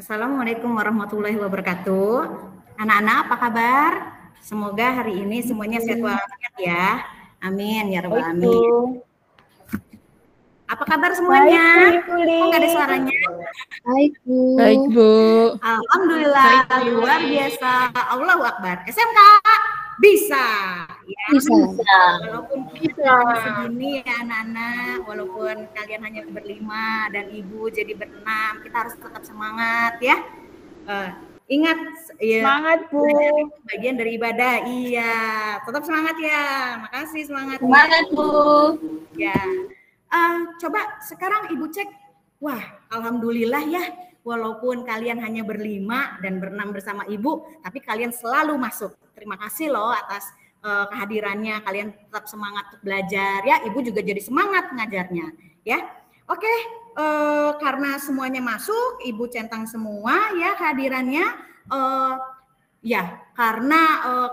Assalamualaikum warahmatullahi wabarakatuh. Anak-anak apa kabar? Semoga hari ini semuanya sehat walafiat ya. Amin ya rabbal alamin. Apa kabar semuanya? Kok nggak ada suaranya? Baik, Bu. Baik, Bu. Alhamdulillah, luar biasa. Allahu Akbar. SMK bisa. Ya. Bisa. Walaupun kita segini ya anak-anak, walaupun kalian hanya berlima dan ibu jadi berenam, kita harus tetap semangat ya. Ingat, ya, Semangat, Bu. Bagian dari ibadah. Iya, tetap semangat ya. Makasih semangat. Semangat, Bu. Ya. Coba sekarang ibu cek. Wah, alhamdulillah ya. Walaupun kalian hanya berlima dan berenam bersama ibu, tapi kalian selalu masuk. Terima kasih loh atas kehadirannya. Kalian tetap semangat untuk belajar ya. Ibu juga jadi semangat mengajarnya ya. Oke, karena semuanya masuk, ibu centang semua ya kehadirannya. Ya, karena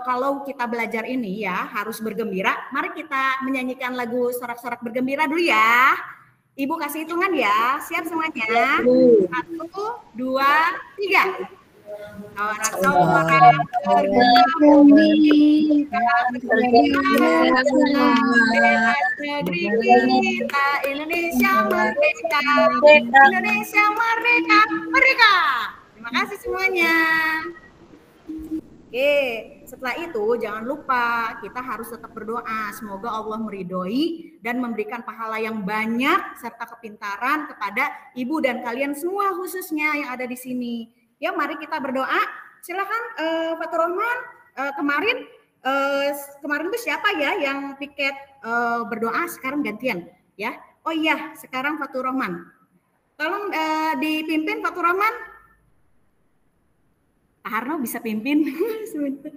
kalau kita belajar ini ya harus bergembira. Mari kita menyanyikan lagu sorak-sorak bergembira dulu ya. Ibu kasih hitungan ya. Siap semuanya? 1, 2, 3. Sorak-sorak bergembira, negeri kita Indonesia merdeka, Indonesia merdeka, merdeka. Terima kasih semuanya. Oke, setelah itu jangan lupa kita harus tetap berdoa. Semoga Allah meridhoi dan memberikan pahala yang banyak serta kepintaran kepada ibu dan kalian semua khususnya yang ada di sini. Ya, mari kita berdoa. Silakan Fatur Rahman. Kemarin itu siapa ya yang piket berdoa? Sekarang gantian ya. Oh iya, sekarang Fatur Rahman. Tolong dipimpin Fatur Rahman. Pak Harno bisa pimpin sebentar.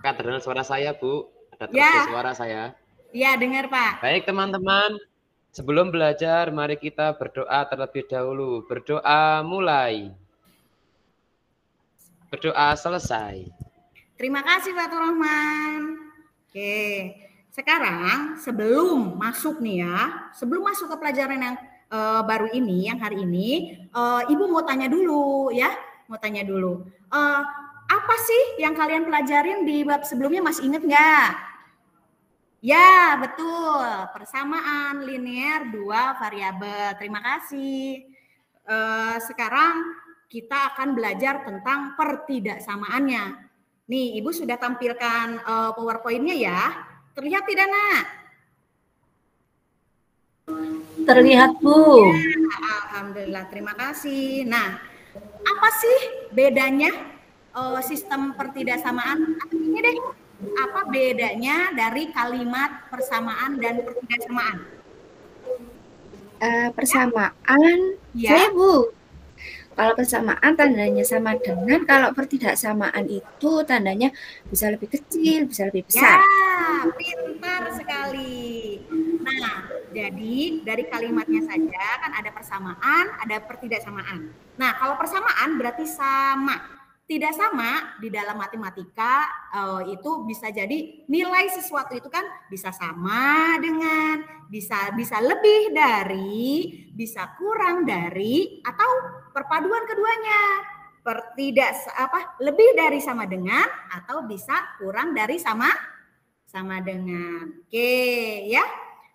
Kak, terdengar suara saya, Bu? Ada Ya. suara saya? Ya, dengar, Pak. Baik, teman-teman. Sebelum belajar, mari kita berdoa terlebih dahulu. Berdoa mulai. Berdoa selesai. Terima kasih, Fatur Rahman. Oke. Sekarang sebelum masuk nih ya, sebelum masuk ke pelajaran yang baru ini, yang hari ini, Ibu mau tanya dulu ya, apa sih yang kalian pelajarin di bab sebelumnya, masih inget nggak? Ya, betul, persamaan linear dua variabel. Terima kasih. Sekarang kita akan belajar tentang pertidaksamaannya. Nih, Ibu sudah tampilkan PowerPoint-nya ya. Terlihat tidak, Nak? Terlihat, Bu. Ya, alhamdulillah, terima kasih. Nah, apa sih bedanya sistem pertidaksamaan? Ini deh, apa bedanya dari kalimat persamaan dan pertidaksamaan? Persamaan, Ya. saya, Bu. Kalau persamaan tandanya sama dengan, kalau pertidaksamaan itu tandanya bisa lebih kecil, bisa lebih besar. Ya, pintar sekali. Nah, jadi dari kalimatnya saja kan ada persamaan, ada pertidaksamaan. Nah, kalau persamaan berarti sama. Tidak sama di dalam matematika itu bisa jadi nilai sesuatu itu kan bisa sama dengan, bisa lebih dari, bisa kurang dari, atau perpaduan keduanya. Lebih dari sama dengan atau bisa kurang dari sama dengan. Oke ya.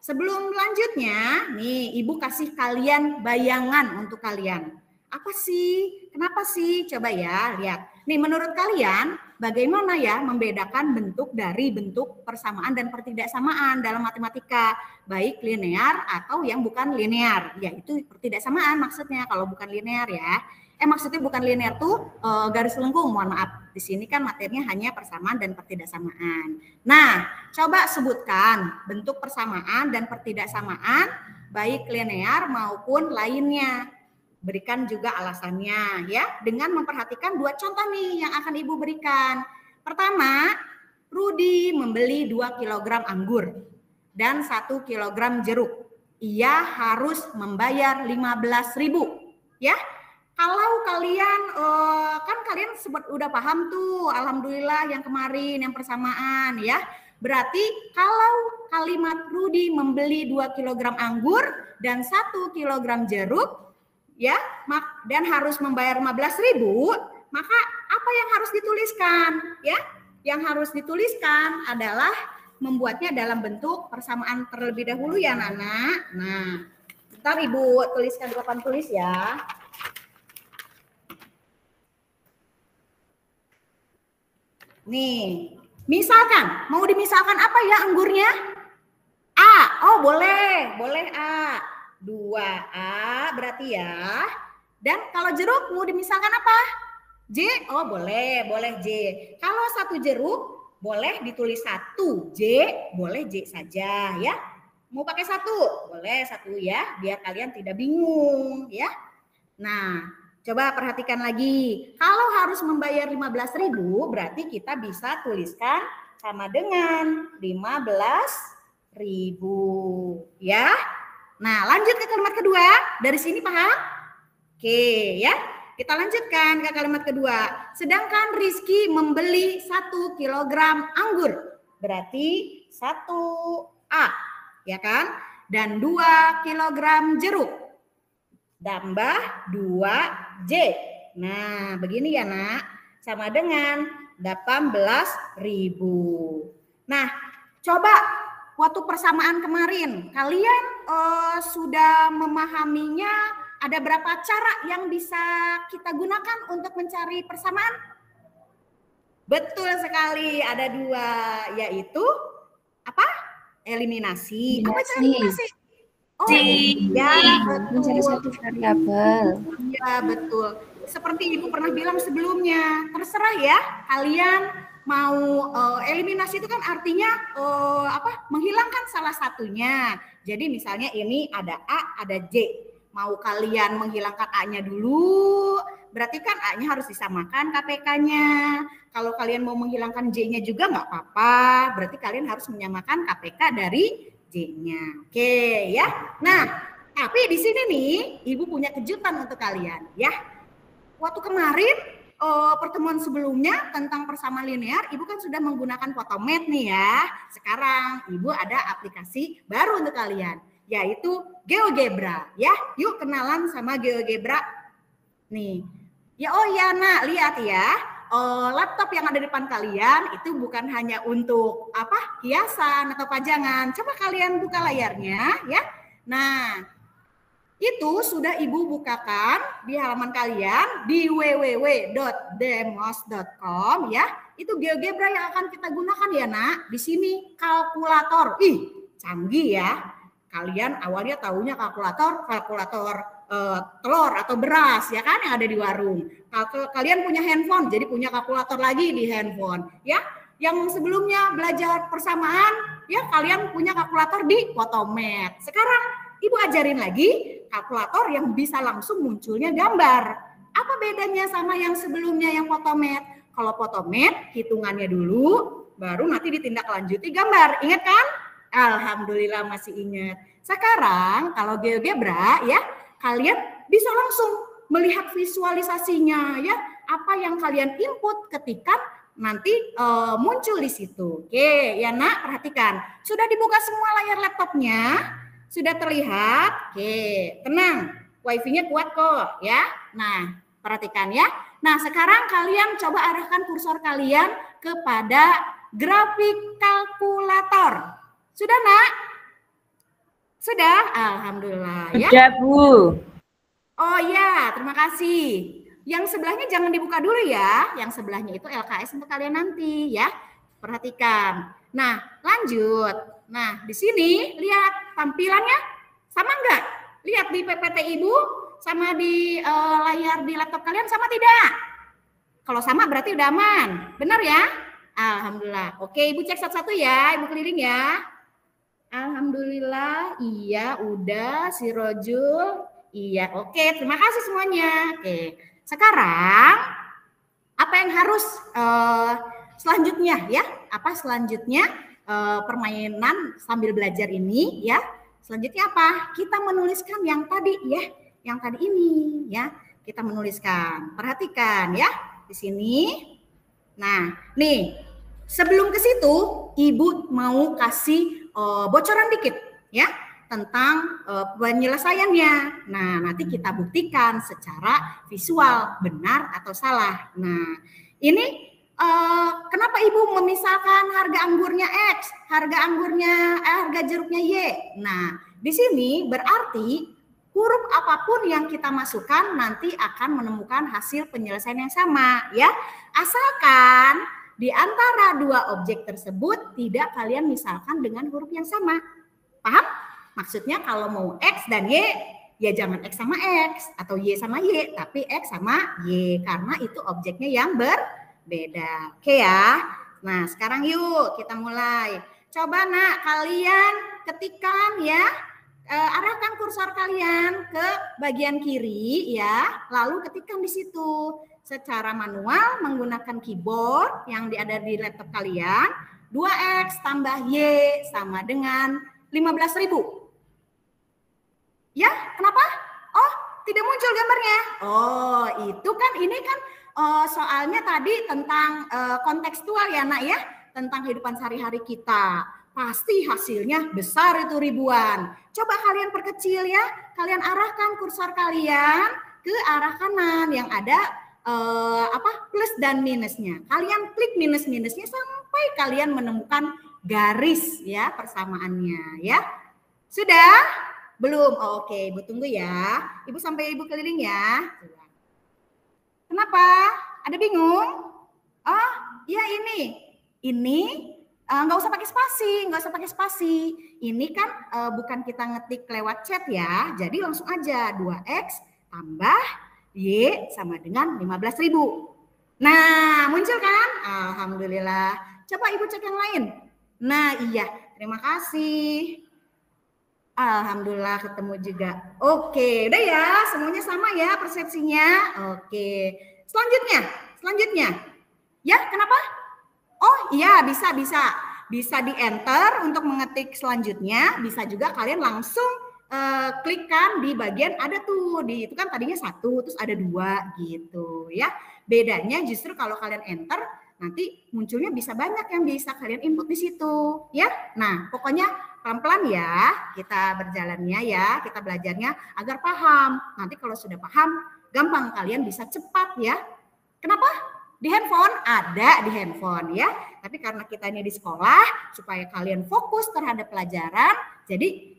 Sebelum lanjutnya, nih Ibu kasih kalian bayangan untuk kalian. Apa sih? Kenapa sih? Coba ya, lihat. Nih, menurut kalian bagaimana ya membedakan bentuk dari bentuk persamaan dan pertidaksamaan dalam matematika? Baik linear atau yang bukan linear. Yaitu pertidaksamaan maksudnya kalau bukan linear ya. Maksudnya bukan linear tuh garis lengkung, mohon maaf. Di sini kan materinya hanya persamaan dan pertidaksamaan. Nah, coba sebutkan bentuk persamaan dan pertidaksamaan baik linear maupun lainnya. Berikan juga alasannya ya, dengan memperhatikan dua contoh nih yang akan Ibu berikan. Pertama, Rudi membeli 2 kg anggur dan 1 kg jeruk. Ia harus membayar 15.000 ya. Kalau kalian kan kalian udah paham tuh, alhamdulillah yang kemarin yang persamaan ya, Berarti kalau kalimat Rudi membeli 2 kg anggur dan 1 kg jeruk, ya, dan harus membayar 15.000, maka apa yang harus dituliskan? Ya, yang harus dituliskan adalah membuatnya dalam bentuk persamaan terlebih dahulu ya, Nana. Nah, ntar Ibu tuliskan di papan tulis ya. Nih, misalkan, mau dimisalkan apa ya anggurnya? A, oh boleh A. 2A berarti ya. Dan kalau jeruk mau dimisalkan apa? J, oh boleh J. Kalau 1 jeruk boleh ditulis 1, J, boleh J saja ya. Mau pakai 1, boleh 1 ya, biar kalian tidak bingung ya. Nah, coba perhatikan lagi. Kalau harus membayar 15.000, berarti kita bisa tuliskan sama dengan 15.000 ya. Nah, lanjut ke kalimat kedua. Dari sini paham? Oke ya. Kita lanjutkan ke kalimat kedua. Sedangkan Rizky membeli 1 kg anggur. Berarti 1A. Ya kan? Dan 2 kg jeruk. Tambah 2J. Nah, begini ya nak. Sama dengan 18.000. Nah, coba waktu persamaan kemarin, kalian sudah memahaminya ada berapa cara yang bisa kita gunakan untuk mencari persamaan? Betul sekali, ada 2, yaitu apa? Eliminasi. Apa cara eliminasi? Oh iya, betul. Mencari satu variabel. Iya, betul. Seperti Ibu pernah bilang sebelumnya, terserah ya kalian mau eliminasi itu kan artinya menghilangkan salah satunya. Jadi misalnya ini ada A, ada J. Mau kalian menghilangkan A-nya dulu, berarti kan A-nya harus disamakan KPK-nya. Kalau kalian mau menghilangkan J-nya juga nggak apa-apa, berarti kalian harus menyamakan KPK dari J-nya. Oke ya. Nah, tapi di sini nih Ibu punya kejutan untuk kalian ya. Waktu kemarin pertemuan sebelumnya tentang persamaan linear, Ibu kan sudah menggunakan Photomath nih ya. Sekarang Ibu ada aplikasi baru untuk kalian, yaitu GeoGebra ya. Yuk kenalan sama GeoGebra nih. Ya, oh ya nak, lihat ya. Laptop yang ada di depan kalian itu bukan hanya untuk hiasan atau pajangan. Coba kalian buka layarnya ya. Nah, itu sudah Ibu bukakan di halaman kalian di www.demos.com ya. Itu GeoGebra yang akan kita gunakan ya nak. Di sini kalkulator. Ih, canggih ya. Kalian awalnya taunya kalkulator telur atau beras ya kan yang ada di warung. Kalian punya handphone, jadi punya kalkulator lagi di handphone ya. Yang sebelumnya belajar persamaan ya kalian punya kalkulator di Photomath. Sekarang Ibu ajarin lagi kalkulator yang bisa langsung munculnya gambar. Apa bedanya sama yang sebelumnya yang Photomath? Kalau Photomath hitungannya dulu, baru nanti ditindaklanjuti gambar. Ingat kan? Alhamdulillah masih ingat. Sekarang kalau GeoGebra ya, kalian bisa langsung melihat visualisasinya ya. Apa yang kalian input ketika nanti muncul di situ. Oke, ya nak, perhatikan. Sudah dibuka semua layar laptopnya? Sudah terlihat? Oke, tenang. Wifi-nya kuat kok ya. Nah, perhatikan ya. Nah, sekarang kalian coba arahkan kursor kalian kepada grafik kalkulator. Sudah nak? Sudah? Alhamdulillah ya. Sudah Bu. Oh ya, terima kasih. Yang sebelahnya jangan dibuka dulu ya. Yang sebelahnya itu LKS untuk kalian nanti ya. Perhatikan. Nah, lanjut. Nah, di sini lihat tampilannya sama enggak? Lihat di PPT Ibu sama di layar di laptop kalian sama tidak? Kalau sama berarti udah aman. Benar ya? Alhamdulillah. Oke, Ibu cek satu-satu ya. Ibu keliling ya. Alhamdulillah, iya udah si Rojul, iya oke terima kasih semuanya. Oke, sekarang apa yang harus selanjutnya ya? Apa selanjutnya permainan sambil belajar ini ya? Selanjutnya apa? Kita menuliskan yang tadi ya, yang tadi ini ya. Kita menuliskan. Perhatikan ya di sini. Nah, nih Sebelum ke situ, Ibu mau kasih bocoran dikit ya tentang penyelesaiannya. Nah, nanti kita buktikan secara visual benar atau salah. Nah, ini kenapa Ibu memisahkan harga anggurnya X, harga jeruknya Y? Nah, di sini berarti huruf apapun yang kita masukkan nanti akan menemukan hasil penyelesaian yang sama ya. Asalkan di antara dua objek tersebut tidak kalian misalkan dengan huruf yang sama. Paham? Maksudnya kalau mau X dan Y, ya jangan X sama X atau Y sama Y, tapi X sama Y karena itu objeknya yang berbeda. Oke ya. Nah, sekarang yuk kita mulai. Coba nak kalian ketikkan ya. Arahkan kursor kalian ke bagian kiri ya. Lalu ketikkan di situ secara manual menggunakan keyboard yang ada di laptop kalian. 2X tambah Y sama dengan 15.000. Ya, kenapa? Oh, tidak muncul gambarnya. Oh, itu kan ini kan soalnya tadi tentang kontekstual ya nak ya, tentang kehidupan sehari-hari kita. Pasti hasilnya besar itu ribuan. Coba kalian perkecil ya, kalian arahkan kursor kalian ke arah kanan yang ada plus dan minusnya. Kalian klik minus-minusnya sampai kalian menemukan garis ya persamaannya ya. Sudah? Belum? Oke, Ibu tunggu ya. Ibu sampai Ibu keliling ya. Kenapa? Ada bingung? Oh, ya ini nggak usah pakai spasi, Ini kan bukan kita ngetik lewat chat ya. Jadi langsung aja 2X tambah Y sama dengan 15.000. Nah, muncul kan? Alhamdulillah. Coba Ibu cek yang lain. Nah, iya. Terima kasih. Alhamdulillah ketemu juga. Oke, udah ya. Semuanya sama ya persepsinya. Oke. Selanjutnya. Ya, kenapa? Oh, iya bisa di enter untuk mengetik selanjutnya. Bisa juga kalian langsung klikkan di bagian ada tuh di itu kan tadinya 1 terus ada 2 gitu ya. Bedanya justru kalau kalian enter nanti munculnya bisa banyak yang bisa kalian input di situ ya. Nah, pokoknya pelan-pelan ya kita berjalannya ya, kita belajarnya agar paham. Nanti kalau sudah paham gampang kalian bisa cepat ya. Kenapa? Di handphone ada di handphone ya. Tapi karena kita ini di sekolah supaya kalian fokus terhadap pelajaran, jadi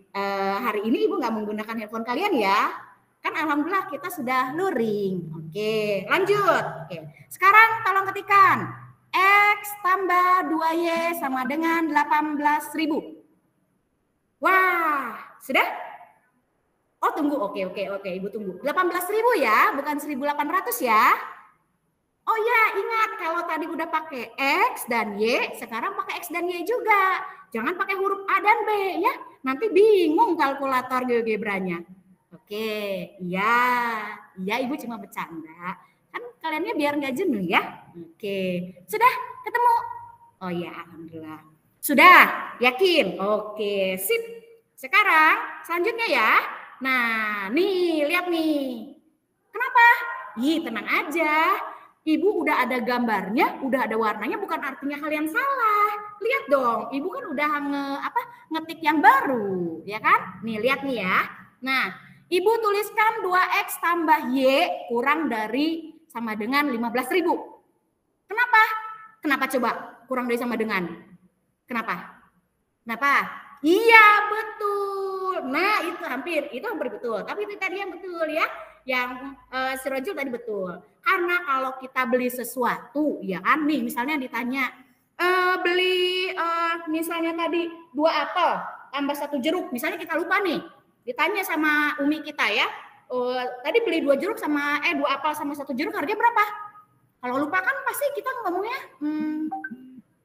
hari ini Ibu nggak menggunakan handphone kalian ya. Kan alhamdulillah kita sudah luring. Oke, lanjut. Oke. Sekarang tolong ketikkan X tambah 2Y sama dengan 18.000. Wah, sudah? Oh, tunggu. Oke, Ibu tunggu. 18.000 ya, bukan 1.800 ya. Oh ya, ingat kalau tadi udah pakai X dan Y, sekarang pakai X dan Y juga. Jangan pakai huruf A dan B ya. Nanti bingung kalkulator GeoGebranya. Oke, iya Ibu cuma bercanda. Kan kaliannya biar nggak jenuh ya. Oke, sudah ketemu? Oh ya, alhamdulillah. Sudah, yakin? Oke, sip. Sekarang selanjutnya ya. Nah, nih, lihat nih. Kenapa? Tenang aja. Ibu udah ada gambarnya, udah ada warnanya, bukan artinya kalian salah. Lihat dong, Ibu kan udah ngetik yang baru, ya kan? Nih, lihat nih ya. Nah, Ibu tuliskan 2X tambah Y kurang dari sama dengan 15.000. Kenapa? Kenapa coba kurang dari sama dengan? Kenapa? Iya, betul. Nah, itu hampir betul. Tapi itu tadi yang betul ya. Yang si Rojul tadi betul. Karena kalau kita beli sesuatu, ya kan, nih misalnya ditanya, beli misalnya tadi 2 apel tambah 1 jeruk, misalnya kita lupa nih, ditanya sama umi kita ya, tadi beli 2 jeruk sama 2 apel sama 1 jeruk harganya berapa? Kalau lupa kan pasti kita ngomongnya,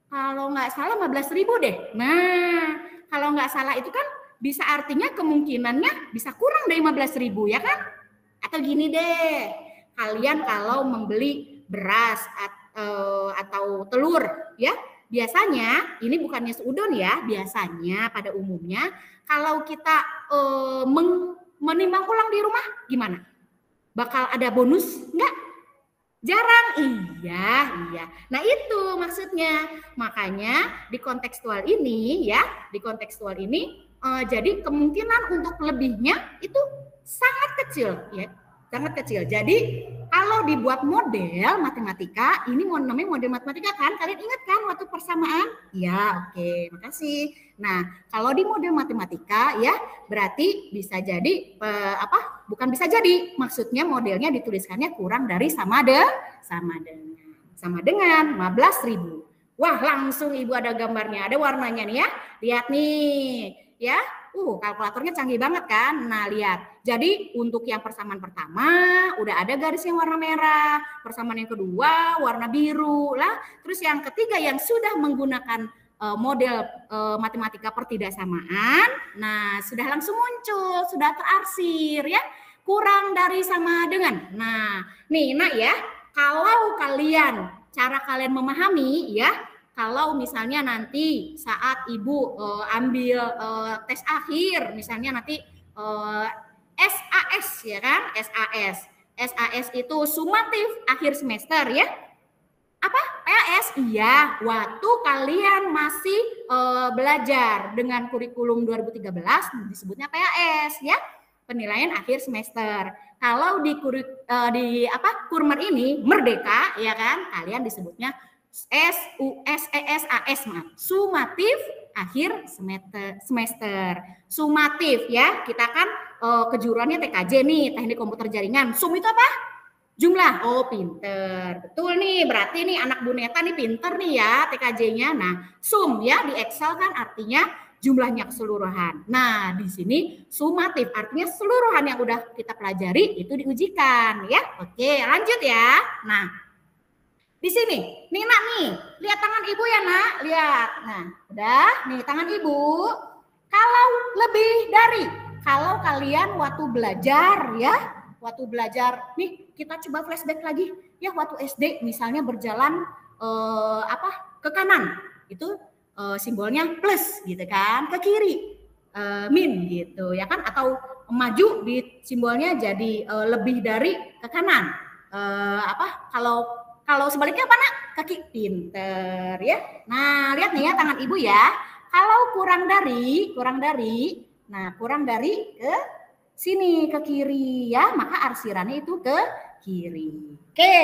kalau nggak salah 15.000 deh. Nah, kalau nggak salah itu kan bisa artinya kemungkinannya bisa kurang dari 15.000 ya kan? Atau gini deh, kalian kalau membeli beras atau telur ya, biasanya ini bukannya seudon ya, biasanya pada umumnya kalau kita menimbang ulang di rumah gimana? Bakal ada bonus enggak? Jarang, iya. Nah itu maksudnya. Makanya di kontekstual ini ya, jadi kemungkinan untuk lebihnya itu sangat kecil ya, sangat kecil. Jadi kalau dibuat model matematika, ini namanya model matematika kan? Kalian ingat kan waktu persamaan? Ya, oke, makasih. Nah, kalau di model matematika ya berarti bisa jadi bukan bisa jadi, maksudnya modelnya dituliskannya kurang dari sama dengan 15.000. Wah, langsung Ibu ada gambarnya, ada warnanya nih ya. Lihat nih, ya. Kalkulatornya canggih banget kan? Nah, lihat. Jadi untuk yang persamaan pertama udah ada garis yang warna merah, persamaan yang kedua warna biru lah. Terus yang ketiga yang sudah menggunakan model matematika pertidaksamaan, nah sudah langsung muncul, sudah terarsir ya, kurang dari sama dengan. Nah, nih nak ya, kalau cara kalian memahami ya, kalau misalnya nanti saat Ibu ambil tes akhir, misalnya nanti SAS ya kan, SAS itu sumatif akhir semester ya. Apa? PAS? Iya, waktu kalian masih belajar dengan kurikulum 2013 disebutnya PAS ya, penilaian akhir semester. Kalau di Kurmer ini Merdeka ya kan, kalian disebutnya SUSESAS, sumatif akhir semester. Sumatif ya, kita kan kejuruannya TKJ nih, teknik komputer jaringan. Sum itu apa? Jumlah. Oh, pinter. Betul nih, berarti nih anak Bu Neta nih pinter nih ya TKJ-nya. Nah, sum ya di Excel kan artinya jumlahnya keseluruhan. Nah, di sini sumatif artinya keseluruhan yang udah kita pelajari itu diujikan ya. Oke, lanjut ya. Nah, di sini, nih Nak nih, lihat tangan Ibu ya Nak, lihat. Nah, udah, nih tangan Ibu. Kalau lebih dari, kalau kalian waktu belajar ya, nih kita coba flashback lagi ya, waktu SD misalnya berjalan ke kanan, itu simbolnya plus gitu kan, ke kiri min gitu ya kan, atau maju di simbolnya jadi lebih dari ke kanan. Kalau sebaliknya apa Nak? Kaki, pinter ya. Nah, lihat nih ya tangan Ibu ya. Kalau kurang dari, nah kurang dari ke sini ke kiri ya, maka arsirannya itu ke kiri. Oke.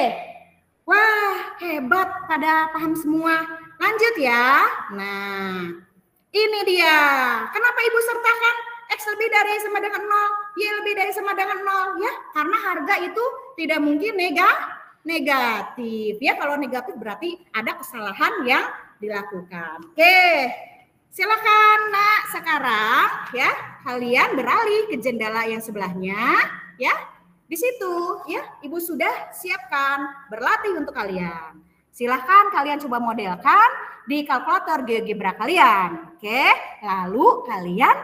Wah, hebat, pada paham semua. Lanjut ya. Nah, ini dia. Kenapa Ibu sertakan X lebih dari sama dengan 0, Y lebih dari sama dengan 0 ya? Karena harga itu tidak mungkin negatif ya. Kalau negatif berarti ada kesalahan yang dilakukan. Oke. Silakan Nak, sekarang ya kalian beralih ke jendela yang sebelahnya ya. Di situ ya Ibu sudah siapkan berlatih untuk kalian. Silahkan kalian coba modelkan di kalkulator GeoGebra kalian. Oke, lalu kalian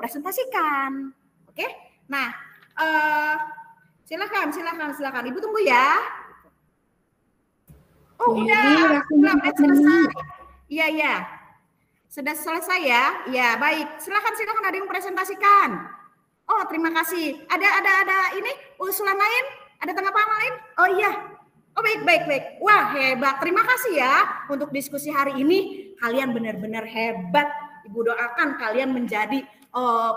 presentasikan. Oke, nah silakan. Ibu tunggu ya. Oh udah selesai. Iya. Sudah selesai ya? Ya, baik. Silakan ada yang presentasikan. Oh, terima kasih. Ada ini usulan lain? Ada tanggapan lain? Oh iya. Oh, baik. Wah, hebat. Terima kasih ya untuk diskusi hari ini. Kalian benar-benar hebat. Ibu doakan kalian menjadi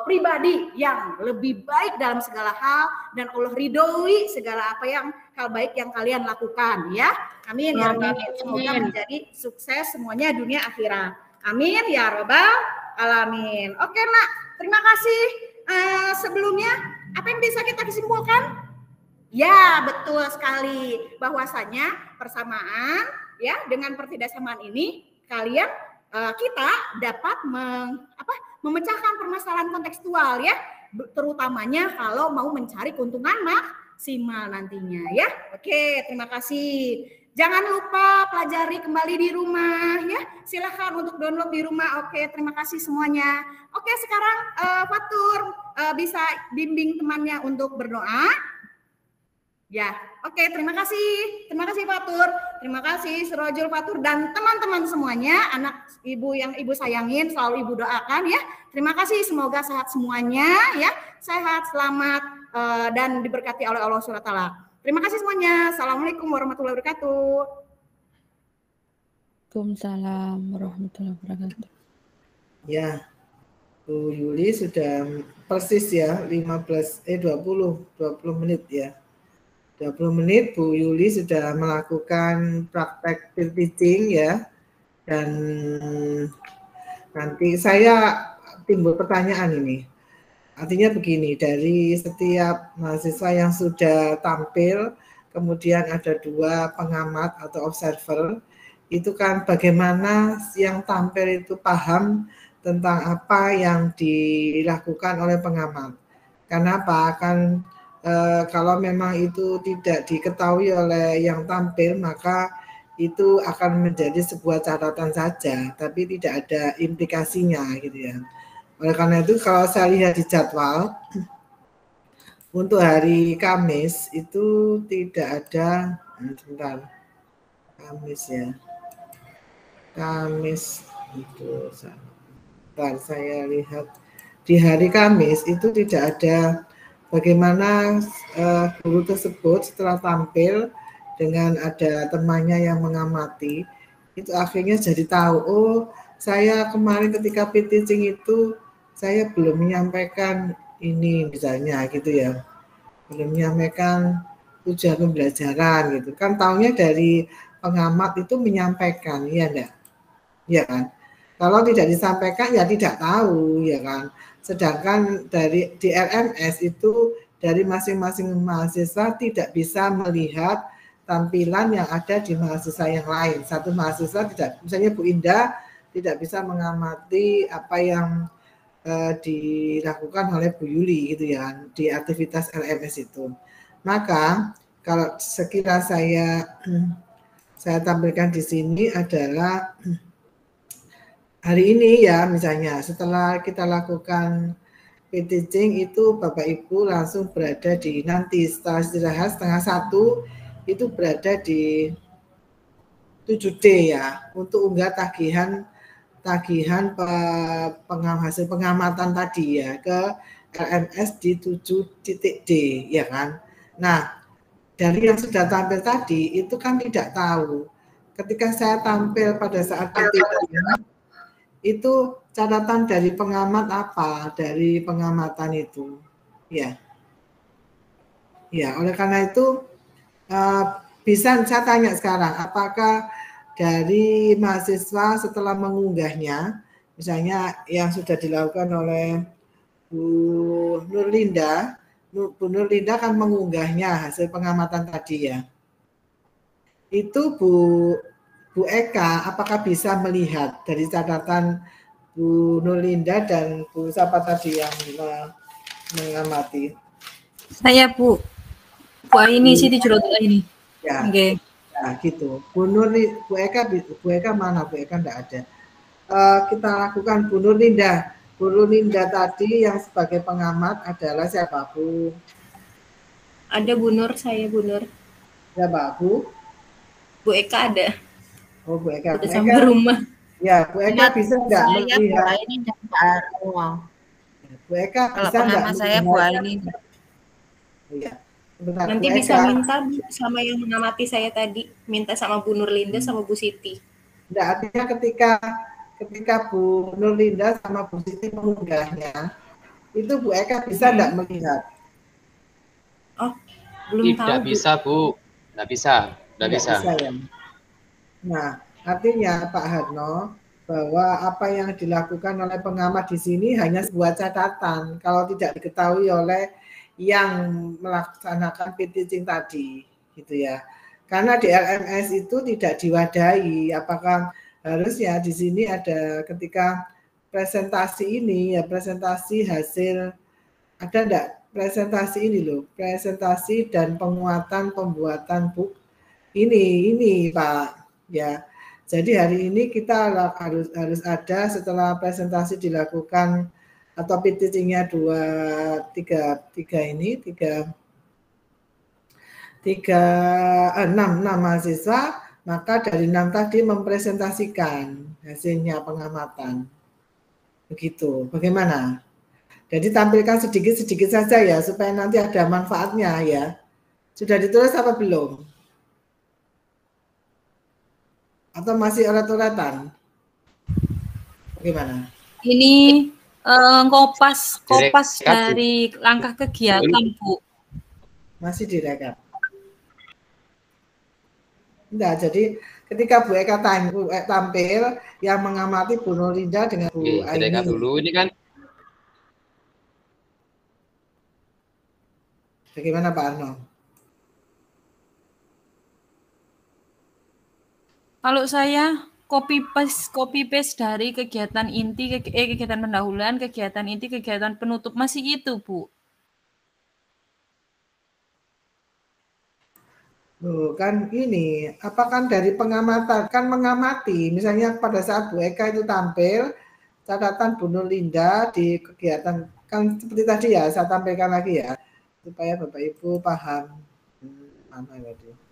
pribadi yang lebih baik dalam segala hal dan Allah ridhoi segala hal baik yang kalian lakukan ya. Amin ya Rabbal Alamin. Semoga menjadi sukses semuanya dunia akhirat. Amin ya Rabbal Alamin. Oke Nak, terima kasih. Sebelumnya, apa yang bisa kita simpulkan? Ya, betul sekali. Bahwasanya persamaan ya dengan pertidaksamaan ini kita dapat memecahkan permasalahan kontekstual ya, terutamanya kalau mau mencari keuntungan maksimal nantinya ya. Oke, terima kasih. Jangan lupa pelajari kembali di rumah ya. Silahkan untuk download di rumah. Oke, terima kasih semuanya. Oke, sekarang Fatur bisa bimbing temannya untuk berdoa. Ya, oke, terima kasih. Terima kasih Fatur. Terima kasih Surojul, Fatur dan teman-teman semuanya, anak Ibu yang Ibu sayangin, selalu Ibu doakan ya. Terima kasih, semoga sehat semuanya ya. Sehat, selamat dan diberkati oleh Allah SWT. Terima kasih semuanya. Assalamualaikum warahmatullahi wabarakatuh. Waalaikumsalam warahmatullahi wabarakatuh. Ya, Bu Yuli sudah persis ya 20 menit ya. 20 menit Bu Yuli sudah melakukan praktek peer teaching ya. Dan nanti saya timbul pertanyaan ini. Artinya begini, dari setiap mahasiswa yang sudah tampil, kemudian ada 2 pengamat atau observer, itu kan bagaimana yang tampil itu paham tentang apa yang dilakukan oleh pengamat. Kenapa? Kan kalau memang itu tidak diketahui oleh yang tampil, maka itu akan menjadi sebuah catatan saja, tapi tidak ada implikasinya gitu ya. Oleh karena itu kalau saya lihat di jadwal untuk hari Kamis itu tidak ada, sebentar, Kamis ya, Kamis itu, sebentar saya lihat di hari Kamis itu tidak ada bagaimana guru tersebut setelah tampil dengan ada temannya yang mengamati, itu akhirnya jadi tahu, oh saya kemarin ketika peer teaching itu saya belum menyampaikan ini misalnya gitu ya, belum menyampaikan tujuan pembelajaran gitu kan, taunya dari pengamat itu menyampaikan, ya enggak, ya kan? Kalau tidak disampaikan ya tidak tahu, ya kan? Sedangkan dari di LMS itu dari masing-masing mahasiswa tidak bisa melihat tampilan yang ada di mahasiswa yang lain. Satu mahasiswa tidak, misalnya Bu Indah tidak bisa mengamati apa yang dilakukan oleh Bu Yuli gitu ya di aktivitas LMS itu. Maka kalau sekiranya saya tampilkan di sini adalah hari ini ya, misalnya setelah kita lakukan peer teaching itu Bapak Ibu langsung berada di, nanti setelah istirahat 12:30 itu berada di 7D ya, untuk unggah tagihan hasil pengamatan tadi ya ke LMS di 7.D ya kan. Nah, dari yang sudah tampil tadi itu kan tidak tahu. Ketika saya tampil pada saat itu catatan dari pengamat apa? Dari pengamatan itu. Ya. Ya, oleh karena itu bisa saya tanya sekarang, apakah dari mahasiswa setelah mengunggahnya, misalnya yang sudah dilakukan oleh Bu Nurlinda, Bu Nurlinda kan mengunggahnya hasil pengamatan tadi ya. Itu Bu Eka, apakah bisa melihat dari catatan Bu Nurlinda dan Bu siapa tadi yang mengamati? Saya Bu Aini Siti Juroto ini. Ya. Okay. Nah, gitu. Bu Eka mana? Bu Eka enggak ada. Kita lakukan Bu Nurlinda. Bu Nurlinda tadi yang sebagai pengamat adalah siapa, Bu? Ada Bu Nur, saya Bu Nur. Siapa, Bu? Bu Eka ada. Oh, Bu Eka. Udah sampai rumah. Ya, Bu Eka bisa enggak melihat? Ini baru. Bu Eka Kalau bisa enggak? pengamat saya Bu Aini. Iya. Sebentar, Nanti Bu bisa Eka. minta sama yang mengamati saya tadi, minta sama Bu Nurlinda sama Bu Siti. Enggak, artinya ketika Bu Nurlinda sama Bu Siti mengunggahnya, itu Bu Eka bisa enggak melihat? Oh, belum tahu. Tidak bisa, Bu. Enggak bisa. Enggak bisa. Ya. Nah, artinya Pak Harno bahwa apa yang dilakukan oleh pengamat di sini hanya sebuah catatan kalau tidak diketahui oleh yang melaksanakan peer teaching tadi, gitu ya. Karena di LMS itu tidak diwadahi, apakah harusnya di sini ada ketika presentasi ini ya, presentasi hasil, ada enggak presentasi ini loh, presentasi dan penguatan pembuatan book ini Pak ya. Jadi hari ini kita harus ada setelah presentasi dilakukan atau peer teaching-nya 6 mahasiswa, maka dari 6 tadi mempresentasikan hasilnya pengamatan. Begitu. Bagaimana? Jadi tampilkan sedikit-sedikit saja ya supaya nanti ada manfaatnya ya. Sudah ditulis apa belum? Atau masih orat-oratan? Bagaimana? Ini kopas Direkap, Bu. dari langkah kegiatan, Bu. Masih direkap. Enggak, jadi ketika Bu Eka tampil yang mengamati Bu Nurlinda dengan Bu Oke, direkap Aini. dulu. Ini kan Bagaimana Pak Arno? Kalau saya copy paste dari kegiatan inti, kegiatan pendahuluan, kegiatan inti, kegiatan penutup, masih itu, Bu. Loh, kan ini, apa kan dari pengamatan, kan mengamati, misalnya pada saat Bu Eka itu tampil, catatan Bu Nurlinda di kegiatan, kan seperti tadi ya, saya tampilkan lagi ya, supaya Bapak Ibu paham. Mana tadi?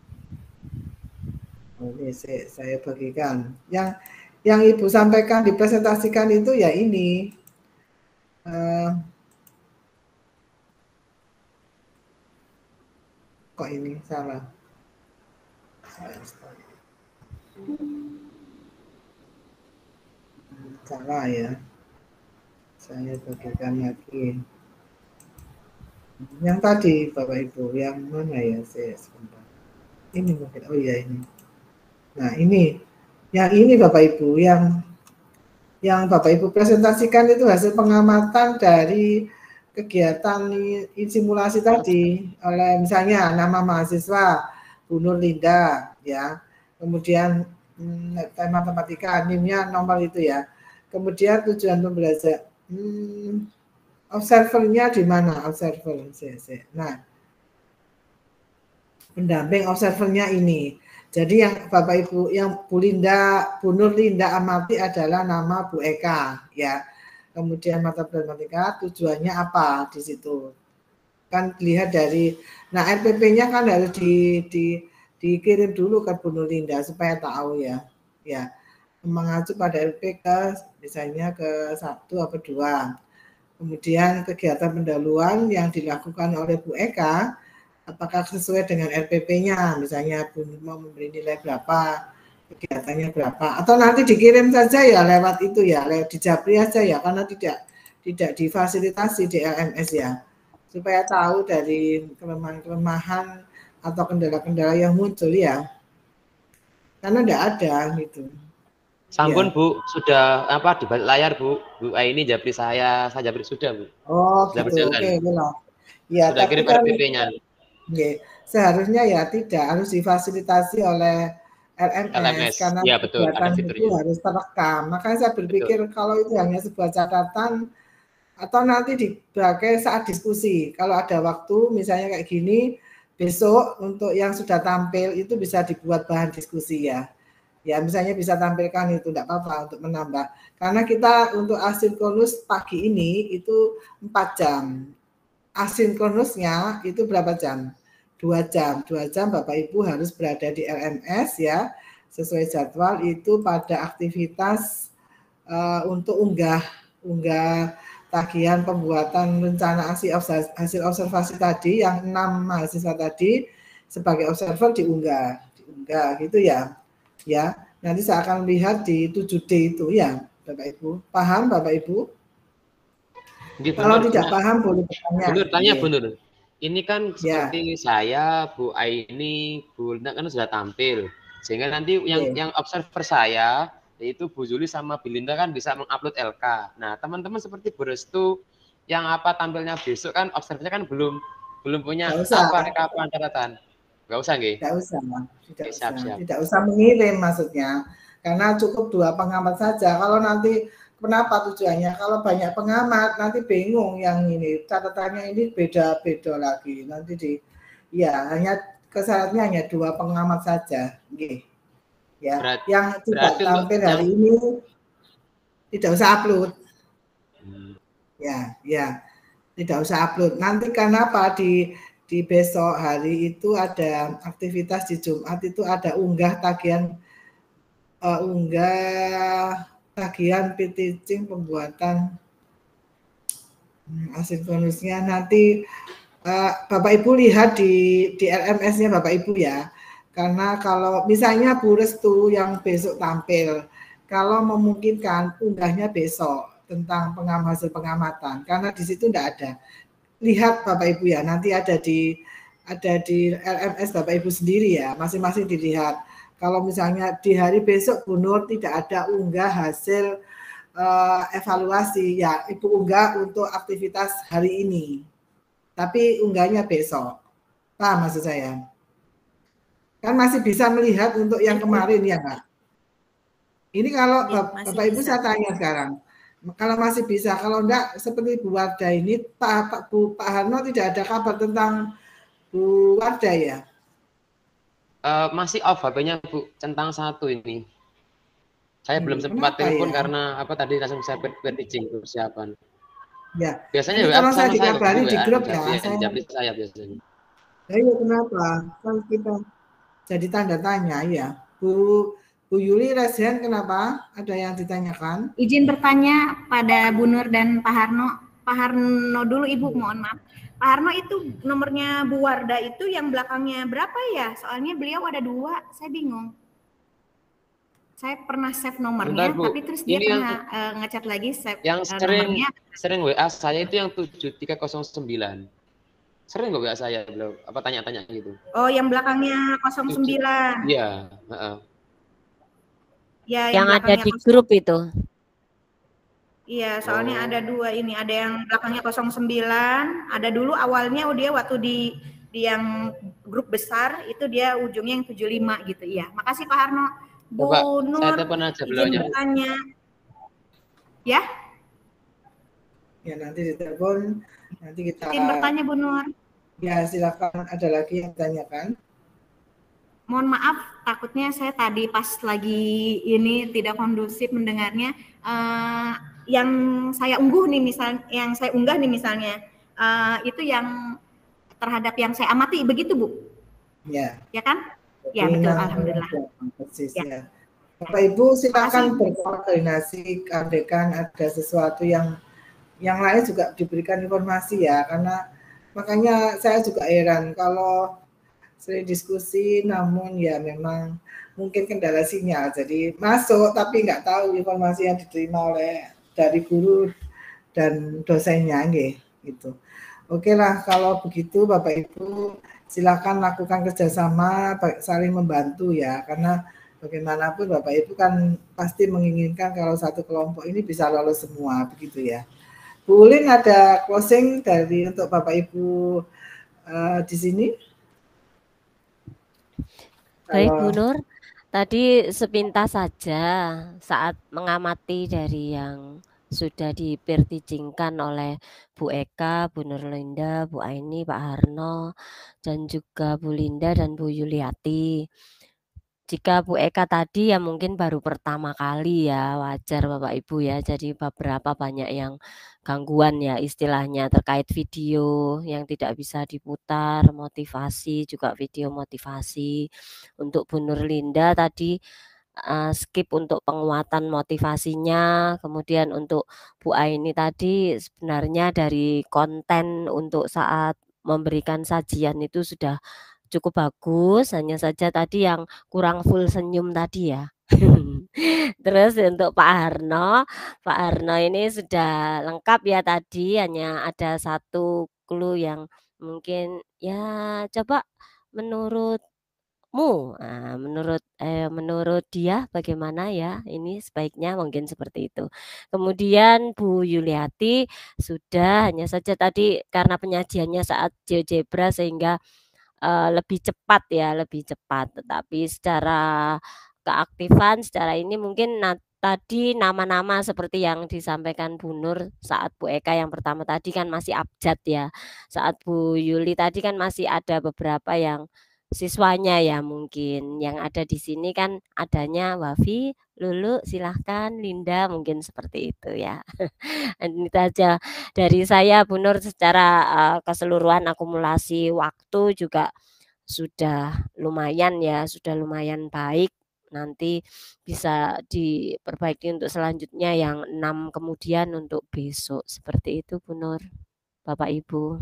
Oh, ini saya bagikan. Yang Ibu sampaikan, dipresentasikan itu ya ini. Kok ini salah? Salah ya. Saya bagikan lagi. Yang tadi Bapak Ibu, yang mana ya? Saya sebentar. Ini mungkin, oh iya ini. Nah ini, yang ini Bapak Ibu, yang Bapak Ibu presentasikan itu hasil pengamatan dari kegiatan simulasi tadi oleh misalnya nama mahasiswa Bu Nurlinda ya, kemudian tema matematika NIM-nya nomor itu ya, kemudian tujuan pembelajaran observernya di mana observer, nah pendamping observernya ini. Jadi yang Bapak Ibu, yang Bu Nurlinda amati adalah nama Bu Eka ya. Kemudian mata matematika tujuannya apa di situ. Kan dilihat dari, nah RPP-nya kan harus dikirim dulu ke Bu Nurlinda supaya tahu ya. Ya, mengacu pada RP ke misalnya ke 1 atau 2. Kemudian kegiatan pendahuluan yang dilakukan oleh Bu Eka apakah sesuai dengan RPP-nya, misalnya Bu mau memberi nilai berapa, kegiatannya berapa, atau nanti dikirim saja ya lewat itu ya, lewat di Japri aja ya, karena tidak difasilitasi di LMS ya, supaya tahu dari kelemahan atau kendala-kendala yang muncul ya, karena tidak ada gitu. Sampun ya. Bu, sudah apa di balik layar Bu ini Japri saya Japri sudah Bu. Oh sudah gitu, oke benar. Ya, sudah kirim RPP-nya. Seharusnya ya tidak, harus difasilitasi oleh LMS karena ya, betul, kegiatan itu harus terekam. Makanya saya berpikir betul. Kalau itu hanya sebuah catatan atau nanti dipakai saat diskusi. Kalau ada waktu misalnya kayak gini, besok untuk yang sudah tampil itu bisa dibuat bahan diskusi ya. Ya misalnya bisa tampilkan itu tidak apa-apa untuk menambah. Karena kita untuk asinkronus pagi ini itu 4 jam. Asinkronusnya itu berapa jam? 2 jam. 2 jam Bapak Ibu harus berada di LMS ya, sesuai jadwal itu pada aktivitas untuk unggah tagihan pembuatan rencana hasil observasi tadi yang 6 mahasiswa tadi sebagai observer diunggah gitu ya. Ya, nanti saya akan lihat di 7D itu ya, Bapak Ibu. Paham Bapak Ibu? Kalau tidak paham boleh bertanya. Tanya benar. Ini kan seperti saya, Bu Aini, Bu Lina kan sudah tampil. Sehingga nanti yang observer saya yaitu Bu Juli sama Bilinda kan bisa mengupload LK. Nah, teman-teman seperti Bu Restu yang tampilnya besok kan observernya kan belum punya rekapan catatan. Enggak usah nggih? Tidak usah. Tidak usah mengirim maksudnya. Karena cukup 2 pengamat saja. Kalau nanti kenapa tujuannya? Kalau banyak pengamat nanti bingung yang ini catatannya ini beda-beda lagi. Nanti hanya kesyaratnya hanya 2 pengamat saja. Ya, yang tidak tampil hari ini tidak usah upload. Ya, tidak usah upload. Nanti kenapa di besok hari itu ada aktivitas di Jumat itu ada unggah tagihan teaching pembuatan asinkronusnya nanti Bapak Ibu lihat di LMS-nya Bapak Ibu ya. Karena kalau misalnya Bu Restu yang besok tampil, kalau memungkinkan unggahnya besok tentang hasil pengamatan, karena di situ tidak ada. Lihat Bapak Ibu ya, nanti ada di LMS Bapak Ibu sendiri ya, masing-masing dilihat. Kalau misalnya di hari besok Bu Nur tidak ada unggah hasil evaluasi, ya Ibu unggah untuk aktivitas hari ini, tapi unggahnya besok. Paham maksud saya? Kan masih bisa melihat untuk yang kemarin ya Kak. Ini kalau Bapak Ibu saya tanya sekarang, kalau masih bisa, kalau enggak seperti Bu Wardah ini, Pak Harno tidak ada kabar tentang Bu Wardah ya? Masih off HP-nya Bu, centang 1 ini. Saya belum sempat telepon ya? Karena apa tadi langsung saya teaching persiapan. Ya. Biasanya kalau saya dikabari di grup ya, saya biasanya. Ya kenapa? Kan kita jadi tanda tanya ya. Bu Yuli Resen, kenapa? Ada yang ditanyakan? Izin bertanya pada Bu Nur dan Pak Harno. Pak Harno dulu Ibu, mohon maaf. Pak Harno itu nomornya Bu Wardah itu yang belakangnya berapa ya? Soalnya beliau ada 2, saya bingung. Saya pernah save nomornya, bentar, tapi terus dia pernah ngechat lagi save yang sering WA saya itu yang 7309. Sering nggak WA saya belum? Apa tanya-tanya gitu? Oh, yang belakangnya 09. Iya. Ya, yang ada di grup itu. Iya, soalnya ada 2 ini. Ada yang belakangnya 09. Ada dulu awalnya dia waktu di yang grup besar itu dia ujungnya yang 75 gitu. Iya. Makasih Pak Harno. Bu Nur, saya telepon aja izin bertanya. Ya? Ya nanti ditelepon, nanti kita. Izin bertanya Bu Nur. Ya silakan, ada lagi yang ditanyakan. Mohon maaf, takutnya saya tadi pas lagi ini tidak kondusif mendengarnya. Yang saya unggah nih misalnya, itu yang terhadap yang saya amati, begitu Bu? Ya. Ya kan? Ya betul, alhamdulillah. Persis, ya. Bapak Ibu silakan berkoordinasi, andaikan ada sesuatu yang lain juga diberikan informasi ya, karena makanya saya juga heran kalau sering diskusi, namun ya memang mungkin kendala sinyal, jadi masuk tapi nggak tahu informasi yang diterima dari guru dan dosennya, gitu. Oke lah, kalau begitu Bapak Ibu silakan lakukan kerjasama, saling membantu ya, karena bagaimanapun Bapak Ibu kan pasti menginginkan kalau satu kelompok ini bisa lolos semua, begitu ya. Bu Ulin ada closing dari untuk Bapak Ibu di sini? Baik Bu Nur, tadi sepintas saja saat mengamati dari yang sudah diperticingkan oleh Bu Eka, Bu Nurlinda, Bu Aini, Pak Harno, dan juga Bu Linda dan Bu Yuliati. Jika Bu Eka tadi ya mungkin baru pertama kali ya, wajar Bapak Ibu ya, jadi beberapa banyak yang gangguan ya istilahnya terkait video yang tidak bisa diputar, motivasi juga video motivasi. Untuk Bu Nurlinda tadi skip untuk penguatan motivasinya, kemudian untuk Bu Aini tadi sebenarnya dari konten untuk saat memberikan sajian itu sudah cukup bagus, hanya saja tadi yang kurang full senyum tadi ya. Terus untuk Pak Harno ini sudah lengkap ya tadi, hanya ada satu clue yang mungkin ya coba menurutmu, menurut dia bagaimana ya, ini sebaiknya mungkin seperti itu. Kemudian Bu Yuliati sudah, hanya saja tadi karena penyajiannya saat GeoGebra sehingga lebih cepat ya, lebih cepat. Tetapi secara keaktifan, secara ini mungkin tadi nama-nama seperti yang disampaikan Bu Nur saat Bu Eka yang pertama tadi kan masih abjad ya. Saat Bu Yuli tadi kan masih ada beberapa yang siswanya ya mungkin. Yang ada di sini kan adanya Wafi, Lulu, silahkan, Linda mungkin seperti itu ya. Ini saja dari saya Bu Nur, secara keseluruhan akumulasi waktu juga sudah lumayan ya, sudah lumayan baik. Nanti bisa diperbaiki untuk selanjutnya yang 6 kemudian untuk besok. Seperti itu Bu Nur, Bapak Ibu.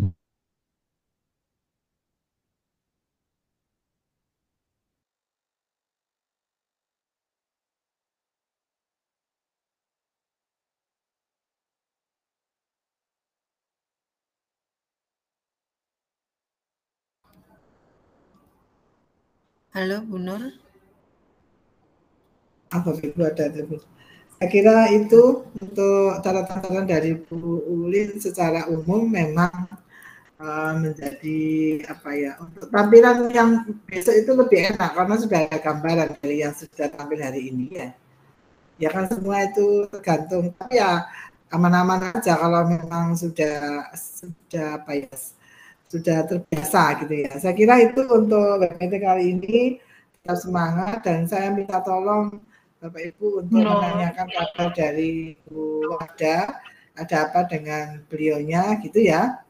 Halo, Bu Nur. Apa Ibu ada? Saya kira itu untuk catatan dari Bu Ulin secara umum memang menjadi apa ya, untuk tampilan yang besok itu lebih enak karena sudah ada gambaran dari yang sudah tampil hari ini ya. Ya kan semua itu tergantung, tapi ya aman-aman aja kalau memang sudah apa ya, sudah terbiasa gitu ya. Saya kira itu untuk WebMeeting kali ini, tetap semangat dan saya minta tolong Bapak Ibu untuk menanyakan kabar dari Bu Wada, ada apa dengan beliaunya gitu ya.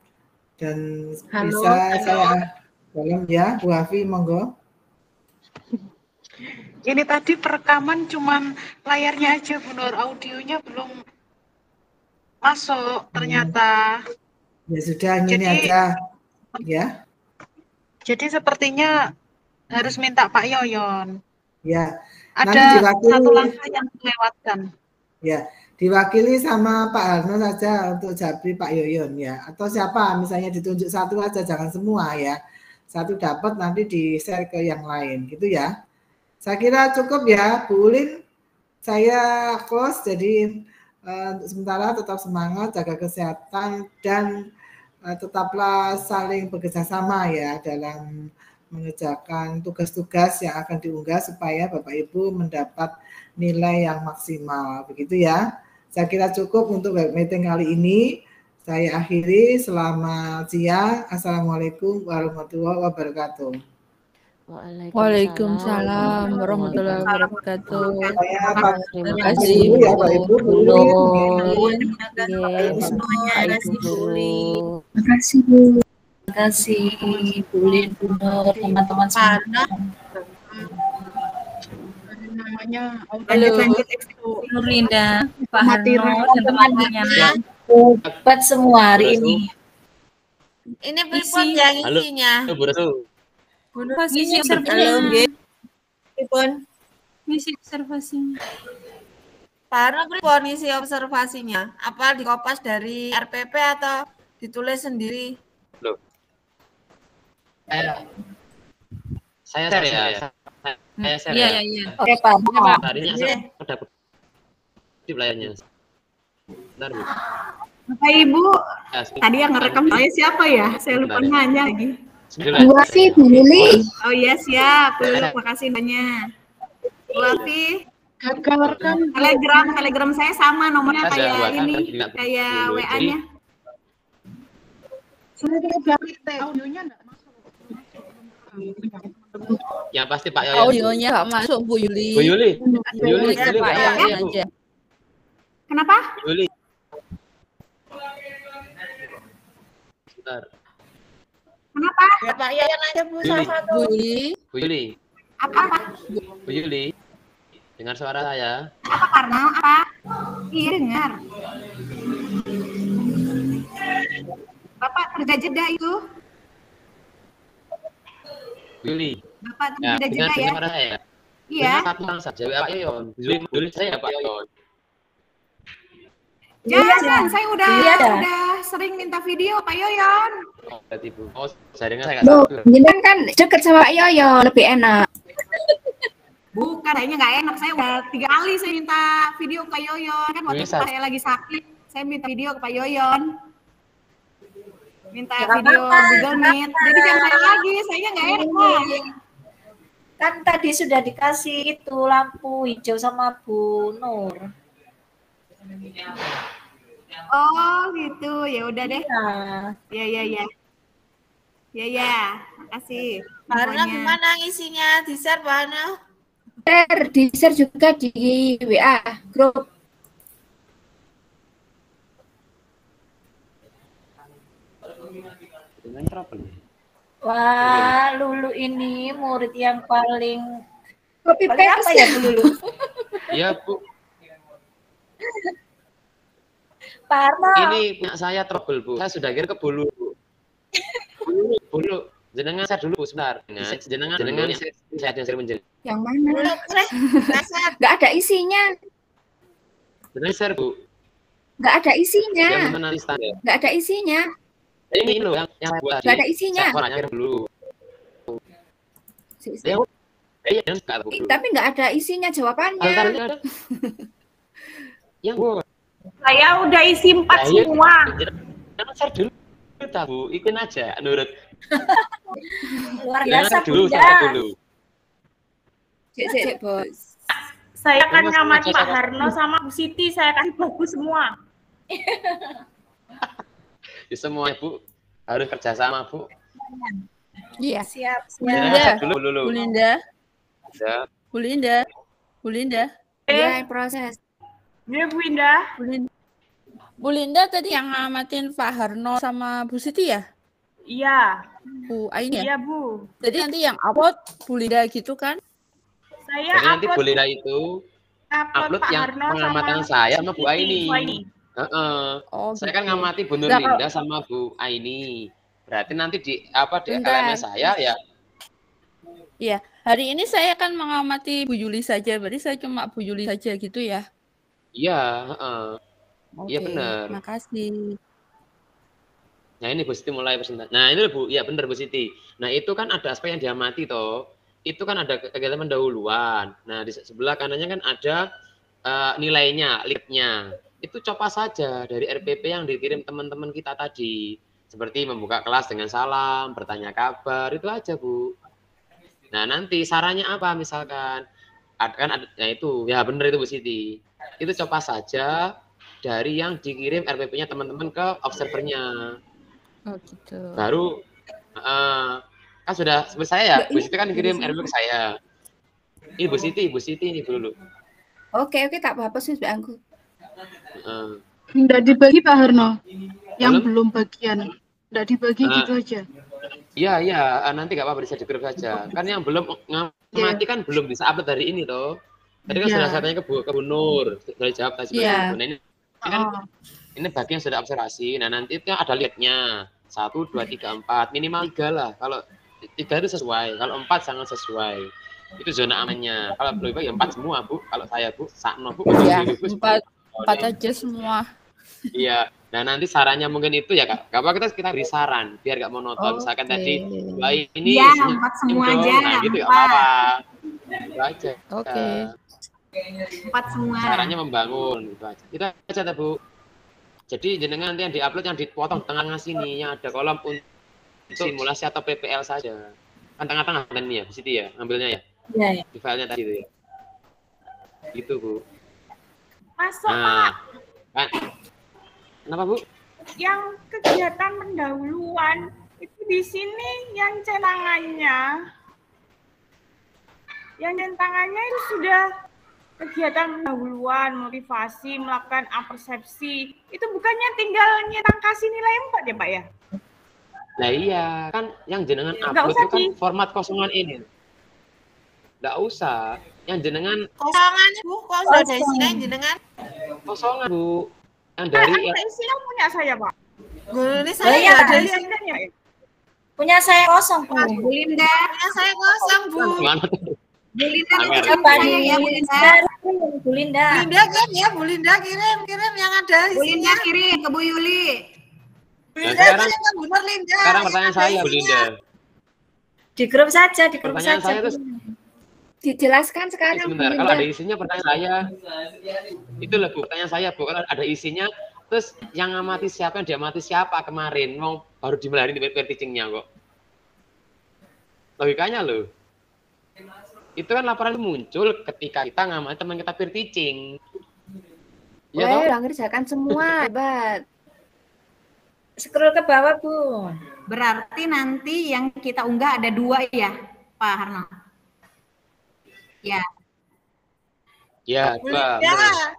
Dan bisa saya tolong ya, Bu Afi, monggo. Ini tadi perekaman cuman layarnya aja, Bu Nur, audionya belum masuk ternyata. Ya sudah, ini aja ya. Jadi sepertinya harus minta Pak Yoyon. Ya. Ada satu langkah yang dilewatkan. Ya, diwakili sama Pak Harno saja untuk Jabri Pak Yoyon ya. Atau siapa misalnya ditunjuk satu aja, jangan semua ya. Satu dapat nanti di-share ke yang lain gitu ya. Saya kira cukup ya, Bu Ulin. Saya close, jadi untuk sementara tetap semangat, jaga kesehatan dan tetaplah saling bekerjasama ya dalam mengerjakan tugas-tugas yang akan diunggah supaya Bapak Ibu mendapat nilai yang maksimal, begitu ya. Saya kira cukup untuk webmeeting kali ini. Saya akhiri, selamat siang. Assalamualaikum warahmatullahi wabarakatuh. Waalaikumsalam warahmatullahi wabarakatuh. Terima kasih ya Pak Ibu. Terima kasih Bu. Terima kasih Bu Lin, Bu Nur, teman-teman semua. Namanya lanjut Nur Linda, Pak Harno, dan teman-temannya. Dapat semua hari ini. Ini pripun yang isinya? Misi observasi. Misi observasinya. Pak Harno, pripun isi observasinya? Apa dikopas dari RPP atau ditulis sendiri? Loh. Saya share ya. Saya share ya. Iya. Oke, Pak. Tadinya saya udah di layarnya. Bentar, Bu. Bapak Ibu, tadi yang ngerekam saya siapa ya? Saya lupa nanya lagi. Bu Afi, Bu Lili. Oh iya siap, terima kasih banyak. Bu Afi, Telegram saya sama nomornya kayak ini, kayak WA-nya. Audionya enggak masuk. Yang pasti Pak Yoyon. Audionya nggak masuk, Bu Yuli. Bu Yuli. Bu Yuli. Pak Yoyon aja. Kenapa? Bu Yuli. Bentar. Kenapa? Ya Pak Yoyon aja Bu, salah satu. Bu Yuli. Apa? Bu Yuli. Dengar suara saya? Apa karena apa? Iya dengar. Bapak kerja jeda itu? Bu Yuli. Bapak kerja jeda ya? Dengar suara saya? Iya. Satu saja Pak Yoyon. Bu Yuli saya Pak Yoyon. Jangan, saya udah sering minta video Pak Yoyon. Oh, berarti Bu. Oh, saya dengar saya Loh, nggak tahu. ini kan dekat sama Pak Yoyon, lebih enak. Bukan, kayaknya nggak enak. Saya udah 3 kali saya minta video ke Pak Yoyon. Kan waktu saya lagi sakit, saya minta video ke Pak Yoyon. Minta video Google Meet. Jadi jangan saya lagi, saya nggak enak. Kan tadi sudah dikasih itu lampu hijau sama Bu Nur. Oh gitu, ya udah deh. Ya. Makasih. Pak Harno gimana ngisinya? Di-share Pak Harno? Di-share juga di WA grup. Wah, Lulu ini murid yang paling apa ya Bu Lulu? Iya Bu. Pak Harno. Ini punya saya trouble Bu. Saya sudah kira ke Bulu. Bulu. Jenengan saya dulu sebentar. Jenengan saya yang sering menjelaskan. Yang mana? Nggak ada isinya. Jenengan share Bu. Nggak ada isinya. Yang mana standar? Nggak ada isinya. Ini loh yang saya buat. Nggak ada isinya. Saya orangnya dulu. Iya, enggak tahu. Tapi nggak ada isinya jawabannya. Altarnya ada. Yang Bu. Saya udah isi 4 semua. Jangan share dulu, Bu. Ikutin aja, nurut. Luar biasa dulu, dulu. Cek, Bos. Saya akan ngamati Pak Harno sama Bu Siti, saya kasih bagus semua. Ya, semua Bu harus kerjasama, Bu. Iya. Siap. Dulu. Bu Linda. Ya. Bu Linda. Bu Linda. Iya, proses. Ya, Bu Indah. Bu Linda tadi yang ngamatin Pak Harno sama Bu Siti ya? Iya. Bu Aini ya? Iya, Bu. Jadi nanti yang upload Bu Linda gitu kan? Saya jadi nanti Bu Linda itu upload Pak yang Harno pengamatan sama saya sama Bu Siti, Aini. Bu Aini. Saya kan ngamati Bu Nurlinda sama Bu Aini. Berarti nanti di LMS saya ya. Iya, hari ini saya kan mengamati Bu Yuli saja. Berarti saya cuma Bu Yuli saja gitu ya? Iya, iya Oke, benar. makasih. Nah ini Bu Siti mulai presentasi. Nah ini Bu, ya benar Bu Siti. Nah itu kan ada aspek yang diamati toh. Itu kan ada kegiatan pendahuluan. Nah di sebelah kanannya kan ada nilainya, lead-nya. Itu coba saja dari RPP yang dikirim teman-teman kita tadi. Seperti membuka kelas dengan salam, bertanya kabar, itu aja Bu. Nah nanti sarannya apa misalkan? Nah itu, ya benar itu Bu Siti. Itu coba saja dari yang dikirim RPP-nya teman-teman ke observernya. Oh gitu. Baru kan sudah seperti saya ya, Bu Siti kan kirim RPP ke saya. Ini Bu Siti ini dulu. Oke, tak apa-apa sih aku. Nggak dibagi Pak Harno, yang belum bagian, nggak dibagi gitu aja. Iya, nanti nggak apa-apa bisa di-grup saja. Kan yang belum ngamati kan belum bisa upload hari ini toh. Tadi kan sudah saya tanya ke Bu Nur, sudah dijawab tadi. Nah, ini kan ini bagian sudah observasi. Nah nanti itu ada lead-nya 1, 2, 3, 4 minimal 3 lah. Kalau 3 itu sesuai, kalau 4 sangat sesuai. Itu zona amannya. Kalau lebih baik ya 4 semua Bu. Kalau saya Bu, sakno Bu. Iya, 4 aja semua. Iya. Nah nanti sarannya mungkin itu ya Kak. Gak apa kita beri saran biar gak monoton. Misalkan tadi ini ya, 4 semua aja. Nah gitu gak apa-apa. Itu aja. Oke. 4 semua. Caranya membangun gitu aja. Itu aja Bu. Jadi jenengan nanti yang diupload yang dipotong tengah sini yang ada kolom untuk simulasi atau PPL saja. Kan tengah-tengah kan ini ya, di situ ya, ngambilnya ya. Iya. Di filenya tadi itu ya. Gitu Bu. Masuk Nah, Pak. Kan. Kenapa Bu? Yang kegiatan pendahuluan itu di sini yang centangannya. Yang centangannya itu sudah kegiatan pendahuluan, motivasi, melakukan apersepsi. Itu bukannya tinggal nyetang kasih nilai 4 ya Pak ya? Nah iya, kan yang jenengan upload itu kan format kosongan ini. Nggak usah. Yang jenengan Kosongan Bu, kok sudah ada isinya jenengan? kosongan Bu. Yang dari isinya punya saya Pak. Ini saya nggak ada isinya. Punya saya kosong, Bu. Bu Linda. Punya saya kosong, Bu. Bu Linda Coba saya ya Bu Linda. Bu Linda. Bu Linda kirim yang ada Bu Linda kirim ke Bu Yuli. Bu Linda kirim ke Bu Nurlinda. Sekarang pertanyaan saya Bu Linda. Di grup saja, di grup Pertanyaan saja. saya terus Dijelaskan sekarang. sebentar, kalau ada isinya pertanyaan saya. Itulah Bu, pertanyaan saya Bu, kalau ada isinya terus yang ngamati siapa, yang diamati siapa kemarin, mau baru dimulai di peer teaching-nya kok. Logikanya loh. Itu kan laporan muncul ketika kita ngamati teman kita peer teaching. Ya toh? Ngerjakan semua, hebat. Scroll ke bawah, Bu. Berarti nanti yang kita unggah ada 2 ya, Pak Harno? Ya. Ya, Pak.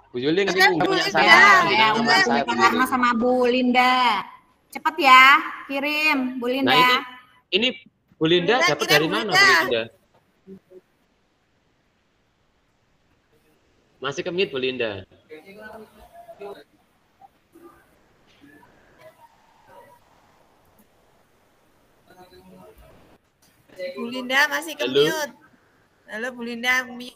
Bu Yuli nanti punya saya. saya. Pak Harno sama Bu Linda. Cepat ya, kirim Bu Linda. Nah, ini Bu Linda dapat dari mana Bu Linda? Masih ke mute Bu Linda. Bu Linda masih ke mute. Halo Bu Linda, mute.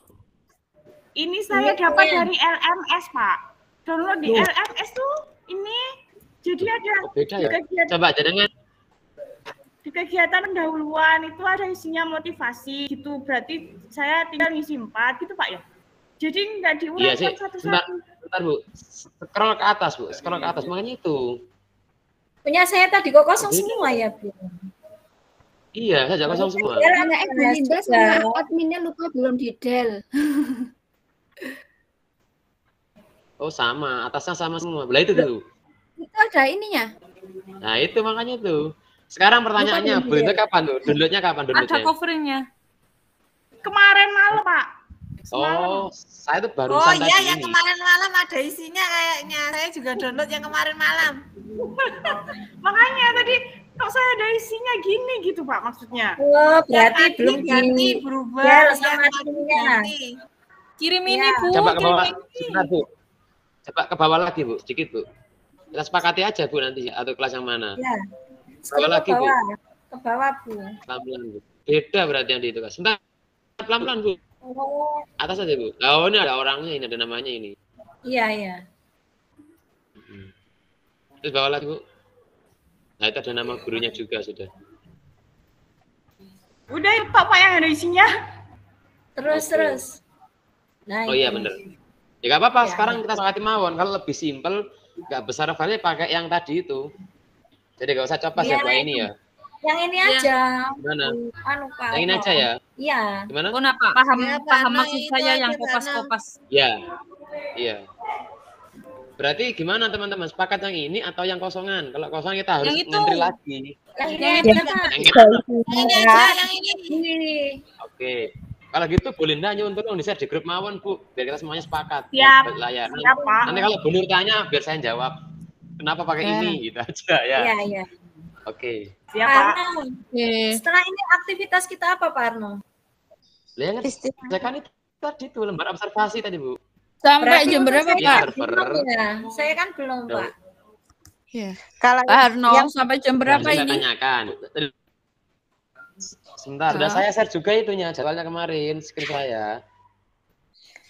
Ini saya dapat dari LMS, Pak. Download di LMS tuh ini jadi ada beda ya. Coba jenengan kegiatan pendahuluan itu ada isinya motivasi gitu. Berarti saya tinggal ngisi 4 gitu Pak ya. Jadi nggak diuraikan satu-satu. Bentar Bu, scroll ke atas Bu, scroll ke atas, makanya itu. Punya saya tadi kok kosong semua ya Bu. Iya, saja kosong semua. Karena Linda sama adminnya lupa belum di-del. Oh sama, atasnya sama semua. Belah itu tuh. Itu ada ininya. Nah itu makanya tuh. Sekarang pertanyaannya, downloadnya kapan tuh? Downloadnya kapan downloadnya? Ada covernya. Kemarin malam Pak. Oh, saya tuh baru Oh iya, yang kemarin malam ada isinya kayaknya. Saya juga download yang kemarin malam. Makanya tadi kok saya ada isinya gini gitu Pak maksudnya. Oh, berarti belum ganti berubah. Ya, sama adminnya. Kirim ini Bu. Coba ke bawah, sebentar Bu. Coba ke bawah lagi Bu, sedikit Bu. Kita sepakati aja Bu nanti, atau kelas yang mana? Ya. Bawah lagi Bu. Ke bawah Bu. Pelan-pelan Bu. Beda berarti yang di itu Kak. Sebentar, pelan-pelan Bu. Oh. Atas aja Bu. Oh ini ada orangnya, ini ada namanya ini. Iya, iya. Terus bawah lagi Bu. Nah itu ada nama gurunya juga sudah. Udah ya Pak yang ada isinya. Terus. Nah, oh iya bener. Ya nggak apa-apa. Ya. Sekarang kita sepakati mawon. Kalau lebih simpel, nggak besar filenya pakai yang tadi itu. Jadi nggak usah copas ya Bu ini ya. Yang ini aja. Gimana? Pak. Yang ini aja ya. Iya. Gimana? Oh, Pak. Paham maksud saya yang kopas-kopas. Ya. Iya. Berarti gimana teman-teman? Sepakat yang ini atau yang kosongan? Kalau kosong kita harus ngantri lagi. Yang ini. Oke. Kalau gitu Bu Linda nyuntun dong di-share di grup mawon Bu, biar kita semuanya sepakat. Siap. Layar. Siap, Pak. Nanti kalau Bu Nur tanya, biar saya jawab. Kenapa pakai ini? Gitu aja ya. Iya. Oke. Siap, Pak. Setelah ini aktivitas kita apa, Pak Arno? Lihat saya kan itu tadi tuh lembar observasi tadi Bu. Sampai jam berapa Pak? Saya kan belum Pak. Ya. Kalau Pak Arno sampai jam berapa saya ini? tanyakan. Sebentar, sudah saya share juga itunya jadwalnya kemarin, screen saya.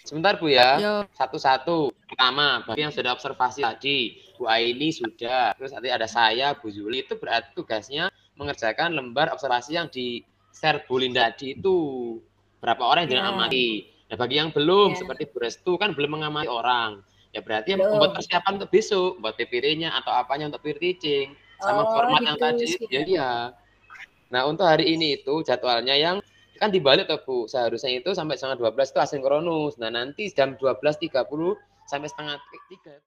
Sebentar Bu ya. Satu-satu. Pertama, bagi yang sudah observasi tadi, Bu Aini sudah. Terus nanti ada saya, Bu Juli, itu berarti tugasnya mengerjakan lembar observasi yang di share Bu Linda tadi itu. Berapa orang yang amati. Nah, bagi yang belum, seperti Bu Restu kan belum mengamati orang. Ya berarti yang membuat persiapan untuk besok, buat PPT-nya atau apanya untuk peer teaching. Sama format yang tadi. Ya iya. Nah, untuk hari ini itu jadwalnya yang kan dibalik tuh Bu. Seharusnya itu sampai setengah 12 itu asinkronus. Nah, nanti jam 12.30 sampai setengah 3